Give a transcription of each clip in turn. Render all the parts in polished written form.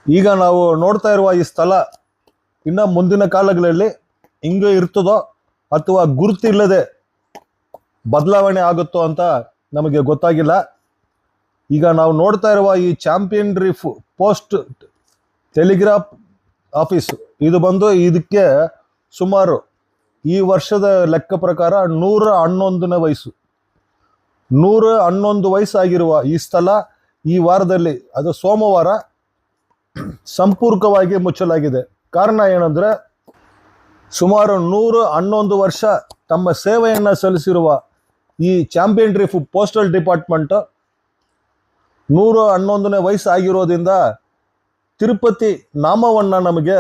ಈಗ ನಾವು ನೋಡ್ತಾ ಇರುವ ಈ ಸ್ಥಳ ಇನ್ನ ಮುಂದಿನ ಕಾಲಗಳಲ್ಲಿ ಹಿಂಗೆ ಇರ್ತದೋ ಅಥವಾ ಗುರುತಿಲ್ಲದೆ ಬದಲಾವಣೆ ಆಗುತ್ತೋ ಅಂತ ನಮಗೆ ಗೊತ್ತಾಗಿಲ್ಲ. ಈಗ ನಾವು ನೋಡ್ತಾ ಇರುವ ಈ champion reef post telegraph office ಇದು ಬಂದು ಇದಕ್ಕೆ ಸುಮಾರು ಈ ವರ್ಷದ ಲೆಕ್ಕ ಪ್ರಕಾರ 111ನೇ ವಯಸ್ಸು. 111 ವಯಸ್ಸಾಗಿರುವ ಈ ಸ್ಥಳ ಈ ವಾರದಲ್ಲಿ, ಅದು ಸೋಮವಾರ, ಸಂಪೂರ್ಣವಾಗಿ ಮುಚ್ಚಲಾಗಿದೆ. ಕಾರಣ ಏನಂದ್ರೆ, ಸುಮಾರು 111 ವರ್ಷ ತಮ್ಮ ಸೇವೆಯನ್ನು ಸಲ್ಲಿಸಿರುವ ಈ ಚಾಂಪಿಯನ್ ರೀಫ್ ಪೋಸ್ಟಲ್ ಡಿಪಾರ್ಟ್ಮೆಂಟ್ 111ನೇ ವಯಸ್ಸು ಆಗಿರೋದ್ರಿಂದ ತಿರುಪತಿ ನಾಮವನ್ನು ನಮಗೆ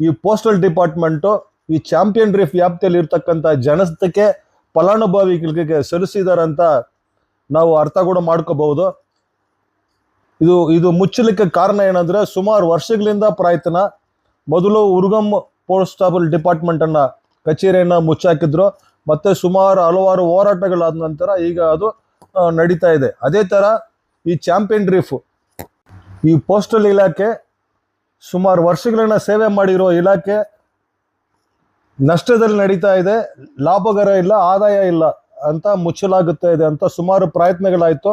ಈ ಪೋಸ್ಟಲ್ ಡಿಪಾರ್ಟ್ಮೆಂಟು ಈ ಚಾಂಪಿಯನ್ ರೀಫ್ ವ್ಯಾಪ್ತಿಯಲ್ಲಿ ಇರ್ತಕ್ಕಂಥ ಜನತೆಗೆ ಫಲಾನುಭವಿಗಳಿಗೆ ಸಲ್ಲಿಸಿದಾರಂತ ನಾವು ಅರ್ಥ ಕೂಡ ಮಾಡ್ಕೋಬಹುದು. ಇದು ಮುಚ್ಚಲಿಕ್ಕೆ ಕಾರಣ ಏನಂದ್ರೆ, ಸುಮಾರು ವರ್ಷಗಳಿಂದ ಪ್ರಯತ್ನ. ಮೊದಲು ಉರ್ಗಮ್ ಪೋಸ್ಟಲ್ ಡಿಪಾರ್ಟ್ಮೆಂಟ್ ಅನ್ನ ಕಚೇರಿಯನ್ನ ಮುಚ್ಚಾಕಿದ್ರು. ಮತ್ತೆ ಸುಮಾರು ಹಲವಾರು ಹೋರಾಟಗಳಾದ ನಂತರ ಈಗ ಅದು ನಡೀತಾ ಇದೆ. ಅದೇ ತರ ಈ ಚಾಂಪಿಯನ್ ರೀಫ್ ಈ ಪೋಸ್ಟಲ್ ಇಲಾಖೆ ಸುಮಾರು ವರ್ಷಗಳನ್ನ ಸೇವೆ ಮಾಡಿರೋ ಇಲಾಖೆ ನಷ್ಟದಲ್ಲಿ ನಡೀತಾ ಇದೆ. ಲಾಭಕರ ಇಲ್ಲ, ಆದಾಯ ಇಲ್ಲ ಅಂತ ಮುಚ್ಚಲಾಗುತ್ತಾ ಇದೆ ಅಂತ ಸುಮಾರು ಪ್ರಯತ್ನಗಳಾಯಿತು.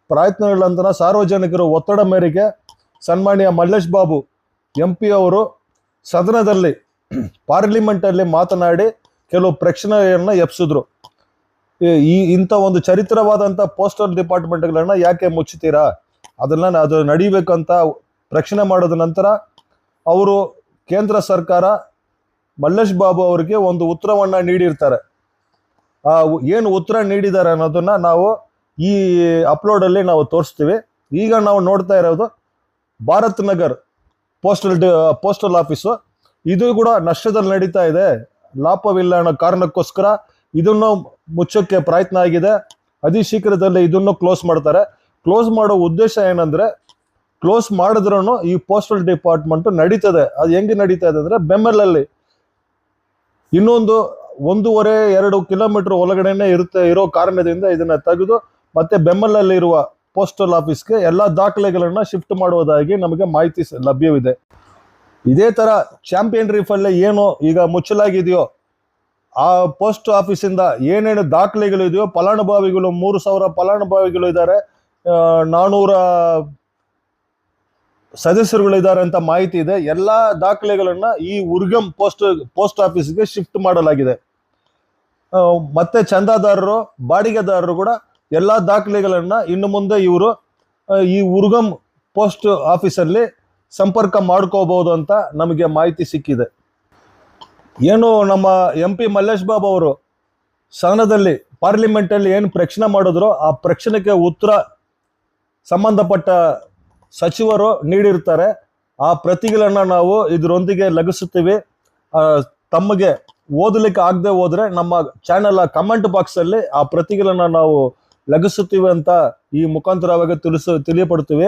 ಪ್ರಯತ್ನಗಳ ನಂತರ ಸಾರ್ವಜನಿಕರು ಒತ್ತಡ ಮೇರೆಗೆ ಸನ್ಮಾನ್ಯ ಮಲ್ಲೇಶ್ ಬಾಬು MP ಅವರು ಸದನದಲ್ಲಿ ಪಾರ್ಲಿಮೆಂಟಲ್ಲಿ ಮಾತನಾಡಿ ಕೆಲವು ಪ್ರಶ್ನೆಯನ್ನು ಎಬ್ಸಿದ್ರು. ಇಂಥ ಒಂದು ಚರಿತ್ರವಾದಂಥ ಪೋಸ್ಟಲ್ ಡಿಪಾರ್ಟ್ಮೆಂಟ್ಗಳನ್ನ ಯಾಕೆ ಮುಚ್ಚುತ್ತೀರಾ, ಅದು ನಡಿಬೇಕಂತ ಪ್ರಶ್ನೆ ಮಾಡಿದ ನಂತರ ಅವರು ಕೇಂದ್ರ ಸರ್ಕಾರ ಮಲ್ಲೇಶ್ ಬಾಬು ಅವರಿಗೆ ಒಂದು ಉತ್ತರವನ್ನ ನೀಡಿರ್ತಾರೆ. ಏನು ಉತ್ತರ ನೀಡಿದ್ದಾರೆ ಅನ್ನೋದನ್ನ ನಾವು ಈ ಅಪ್ಲೋಡಲ್ಲಿ ನಾವು ತೋರಿಸ್ತೀವಿ. ಈಗ ನಾವು ನೋಡ್ತಾ ಇರೋದು ಭಾರತ್ ನಗರ್ ಪೋಸ್ಟಲ್ ಆಫೀಸು. ಇದು ಕೂಡ ನಷ್ಟದಲ್ಲಿ ನಡೀತಾ ಇದೆ, ಲಾಭವಿಲ್ಲ ಅನ್ನೋ ಕಾರಣಕ್ಕೋಸ್ಕರ ಇದನ್ನು ಮುಚ್ಚೋಕ್ಕೆ ಪ್ರಯತ್ನ ಆಗಿದೆ. ಅತಿ ಶೀಘ್ರದಲ್ಲಿ ಇದನ್ನು ಕ್ಲೋಸ್ ಮಾಡ್ತಾರೆ. ಕ್ಲೋಸ್ ಮಾಡೋ ಉದ್ದೇಶ ಏನಂದ್ರೆ, ಕ್ಲೋಸ್ ಮಾಡಿದ್ರೂ ಈ ಪೋಸ್ಟಲ್ ಡಿಪಾರ್ಟ್ಮೆಂಟ್ ನಡೀತದೆ. ಅದು ಹೆಂಗೆ ನಡೀತಾ ಇದೆ ಅಂದ್ರೆ, ಬೆಂಬಲಲ್ಲಿ ಇನ್ನೊಂದು 1.5-2 ಕಿಲೋಮೀಟರ್ ಒಳಗಡೆನೆ ಇರೋ ಕಾರಣದಿಂದ ಇದನ್ನ ತೆಗೆದು ಮತ್ತೆ ಬೆಂಬಲಲ್ಲಿ ಇರುವ ಪೋಸ್ಟಲ್ ಆಫೀಸ್ಗೆ ಎಲ್ಲ ದಾಖಲೆಗಳನ್ನ ಶಿಫ್ಟ್ ಮಾಡುವುದಾಗಿ ನಮಗೆ ಮಾಹಿತಿ ಲಭ್ಯವಿದೆ. ಇದೇ ತರ ಚಾಂಪಿಯನ್ ರೀಫ್ ಅಲ್ಲಿ ಏನು ಈಗ ಮುಚ್ಚಲಾಗಿದೆಯೋ ಆ ಪೋಸ್ಟ್ ಆಫೀಸಿಂದ ಏನೇನು ದಾಖಲೆಗಳು ಇದೆಯೋ, ಫಲಾನುಭವಿಗಳು 3,000 ಫಲಾನುಭವಿಗಳು ಇದ್ದಾರೆ, 400 ಸದಸ್ಯರುಗಳಿದ್ದಾರೆ ಅಂತ ಮಾಹಿತಿ ಇದೆ. ಎಲ್ಲ ದಾಖಲೆಗಳನ್ನ ಈ ಉರ್ಗಮ್ ಪೋಸ್ಟ್ ಆಫೀಸ್ಗೆ ಶಿಫ್ಟ್ ಮಾಡಲಾಗಿದೆ. ಮತ್ತೆ ಚಂದಾದಾರರು, ಬಾಡಿಗೆದಾರರು ಕೂಡ ಎಲ್ಲ ದಾಖಲೆಗಳನ್ನ ಇನ್ನು ಮುಂದೆ ಇವರು ಈ ಉರ್ಗಮ್ ಪೋಸ್ಟ್ ಆಫೀಸಲ್ಲಿ ಸಂಪರ್ಕ ಮಾಡ್ಕೋಬಹುದು ಅಂತ ನಮಗೆ ಮಾಹಿತಿ ಸಿಕ್ಕಿದೆ. ಏನು ನಮ್ಮ MP ಮಲ್ಲೇಶ್ ಬಾಬು ಅವರು ಸದನದಲ್ಲಿ ಪಾರ್ಲಿಮೆಂಟಲ್ಲಿ ಏನು ಪ್ರಶ್ನೆ ಮಾಡಿದ್ರು, ಆ ಪ್ರಶ್ನೆಗೆ ಉತ್ತರ ಸಂಬಂಧಪಟ್ಟ ಸಚಿವರು ನೀಡಿರ್ತಾರೆ. ಆ ಪ್ರತಿಗಳನ್ನ ನಾವು ಇದರೊಂದಿಗೆ ಲಗಿಸುತ್ತೀವಿ. ತಮಗೆ ಓದಲಿಕ್ಕೆ ಆಗದೆ ಹೋದ್ರೆ ನಮ್ಮ ಚಾನೆಲ್ ಕಮೆಂಟ್ ಬಾಕ್ಸ್ ಅಲ್ಲಿ ಆ ಪ್ರತಿಗಳನ್ನ ನಾವು ಲಗಿಸುತ್ತೀವಿ ಅಂತ ಈ ಮುಖಾಂತರವಾಗಿ ತಿಳಿಯಪಡ್ತೀವಿ.